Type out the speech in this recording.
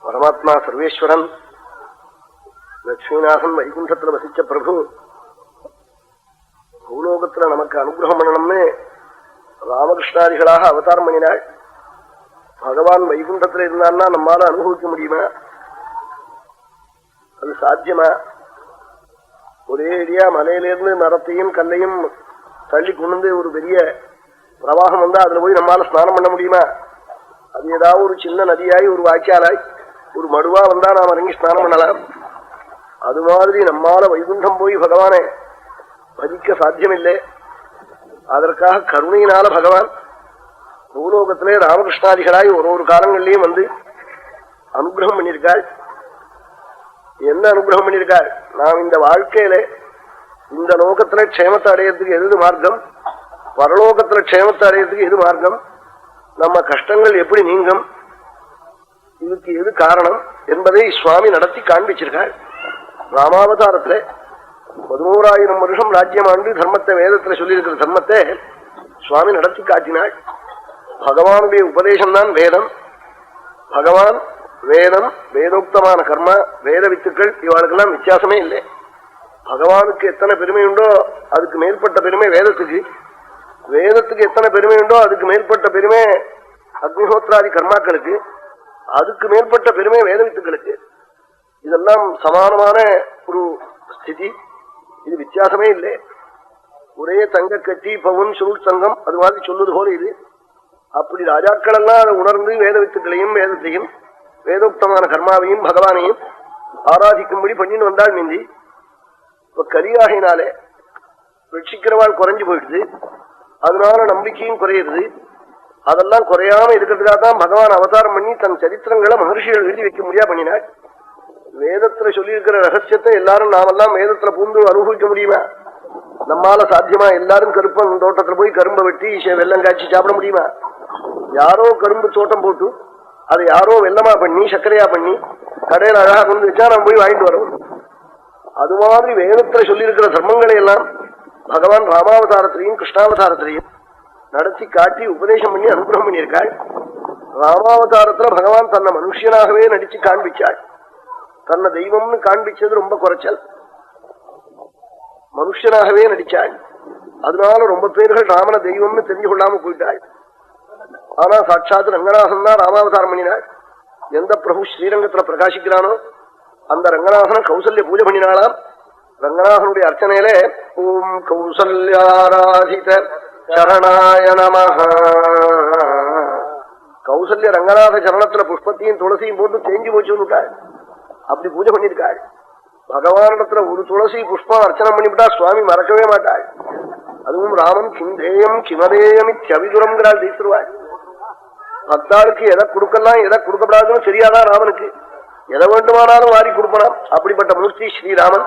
பரமாத்மா சர்வேஸ்வரன் லட்சுமிநாதன் வைகுண்டத்துல வசிச்ச பிரபு பூலோகத்துல நமக்கு அனுகிரகம் பண்ணணும்னு ராமகிருஷ்ணாதிகளாக அவதாரம் பண்ணினாள். பகவான் வைகுண்டத்துல இருந்தான்னா நம்மால அனுபவிக்க முடியுமா? அது சாத்தியமா? ஒரே அடியா மலையிலிருந்து மரத்தையும் கல்லையும் தள்ளி கொண்டு ஒரு பெரிய பிரவாகம் வந்தா அதுல போய் நம்மால ஸ்நானம் பண்ண முடியுமா? அது ஏதாவது ஒரு சின்ன நதியாய் ஒரு வாய்க்காலாய் ஒரு மடுவா வந்தா நாம் இறங்கி ஸ்நானம் பண்ணலாம். அது மாதிரி நம்மால வைகுண்டம் போய் பகவானை பஜிக்க சாத்தியமில்லை. அதற்காக கருணையினால பகவான் பூலோகத்திலே ராமகிருஷ்ணாதிகளாய் ஒரு காலங்கள்லயும் வந்து அனுகிரகம் பண்ணியிருக்காள். என்ன அனுகிரகம் பண்ணியிருக்காள்? நாம் இந்த வாழ்க்கையில இந்த லோகத்துல க்ஷேமத்தை அடையறதுக்கு எது மார்க்கம், பரலோகத்துல க்ஷேமத்தை அடையறதுக்கு எது மார்க்கம், நம்ம கஷ்டங்கள் எப்படி நீங்கும், இதுக்கு எது காரணம் என்பதை சுவாமி நடத்தி காண்பிச்சிருக்காள். ராமாவதாரத்துல 11,000 வருஷம் ராஜ்யம் ஆண்டு தர்மத்தை வேதத்துல சொல்லியிருக்கிற தர்மத்தை சுவாமி நடத்தி காட்டினாள். பகவானுடைய உபதேசம் தான் வேதம். பகவான் வேதம், வேதோக்தமான கர்மா, வேத வித்துக்கள் இவாளுக்கெல்லாம் வித்தியாசமே இல்லை. பகவானுக்கு எத்தனை பெருமை உண்டோ அதுக்கு மேற்பட்ட பெருமை வேதத்துக்கு, வேதத்துக்கு எத்தனை பெருமை உண்டோ அதுக்கு மேற்பட்ட பெருமை அக்னிஹோத்ராதி கர்மாக்களுக்கு, அதுக்கு மேற்பட்ட பெருமை வேத வித்துக்களுக்கு. இதெல்லாம் சமானமான ஒரு ஸ்திதி. இது வித்தியாசமே இல்லை. ஒரே தங்க கட்டி பவுன் சுருள் தங்கம் அது மாதிரி சொல்லுது போல இது. அப்படி ராஜாக்கள் எல்லாம் அதை உணர்ந்து வேத வித்துக்களையும் வேதத்தையும் வேதோக்தமான கர்மாவையும் பகவானையும் ஆராதிக்கும்படி பண்ணின்னு வந்தாள் மிந்தி. இப்ப கலியாகினாலே ரட்சிக்கிறவாள் குறைஞ்சு போயிடுது, அதனால நம்பிக்கையும் குறையிறது. அதெல்லாம் குறையாம இருக்கிறதுக்காக தான் பகவான் அவதாரம் பண்ணி தன் சரித்திரங்களை மகர்ஷிகள் எழுதி வைக்க முடியா பண்ணினாள். வேதத்துல சொல்லி இருக்கிற ரகசியத்தை எல்லாரும் நாமெல்லாம் வேதத்துல பூந்து அனுபவிக்க முடியுமா? நம்மால சாத்தியமா? எல்லாரும் கருப்பன் தோட்டத்துல போய் கரும்பை வெட்டி வெள்ளம் காய்ச்சி சாப்பிட முடியுமா? யாரோ கரும்பு தோட்டம் போட்டு அதை யாரோ வெள்ளமா பண்ணி சர்க்கரையா பண்ணி கடையில அழகா கொண்டு வச்சா நம்ம போய் வாங்கிட்டு வரோம். அது மாதிரி வேதத்துல சொல்லி இருக்கிற தர்மங்களை எல்லாம் பகவான் ராமாவதாரத்திலையும் கிருஷ்ணாவதாரத்திலையும் நடத்தி காட்டி உபதேசம் பண்ணி அனுகிரகம் பண்ணியிருக்காள். ராமாவதாரத்துல பகவான் தன்னை மனுஷனாகவே நடிச்சு காண்பிச்சாள். தன்னை தெய்வம்னு காண்பிச்சது ரொம்ப குறைச்சல், மனுஷனாகவே நடிச்சாள். அதனால ரொம்ப பேர்கள் ராமன தெய்வம்னு தெரிஞ்சு கொள்ளாம போயிட்டாள். ஆனா சாட்சாத் ரங்கநாதன் தான் ராமாவதாரம் பண்ணினாள். எந்த பிரபு ஸ்ரீரங்கத்துல பிரகாசிக்கிறானோ அந்த ரங்கநாதனை கௌசல்ய பூஜை பண்ணினாலாம். ரங்கநாதனுடைய அர்ச்சனையில ஓம் கௌசல்யாராதித சரணாய நமஹ, கௌசல்ய ரங்கநாத சரணத்துல புஷ்பத்தையும் துளசியும் போட்டு தேஞ்சி போச்சுட்டாள். அப்படி பூஜை பண்ணிருக்காள். பகவானிடத்துல ஒரு துளசி புஷ்பம் அர்ச்சனை பண்ணிவிட்டா சுவாமி மறக்கவே மாட்டாள். அதுவும் ராமன் கிந்தேயம் கிமதேயம் இத்தியவிதுரம்ங்கிறாள் தீர்த்துருவாள். பக்தாளுக்கு எதை கொடுக்கலாம் எதை கொடுக்கப்படாதுன்னு தெரியாதான் ராமனுக்கு. எதை வேண்டுமானாலும் வாரி கொடுப்பனாம். அப்படிப்பட்ட மூர்த்தி ஸ்ரீராமன்.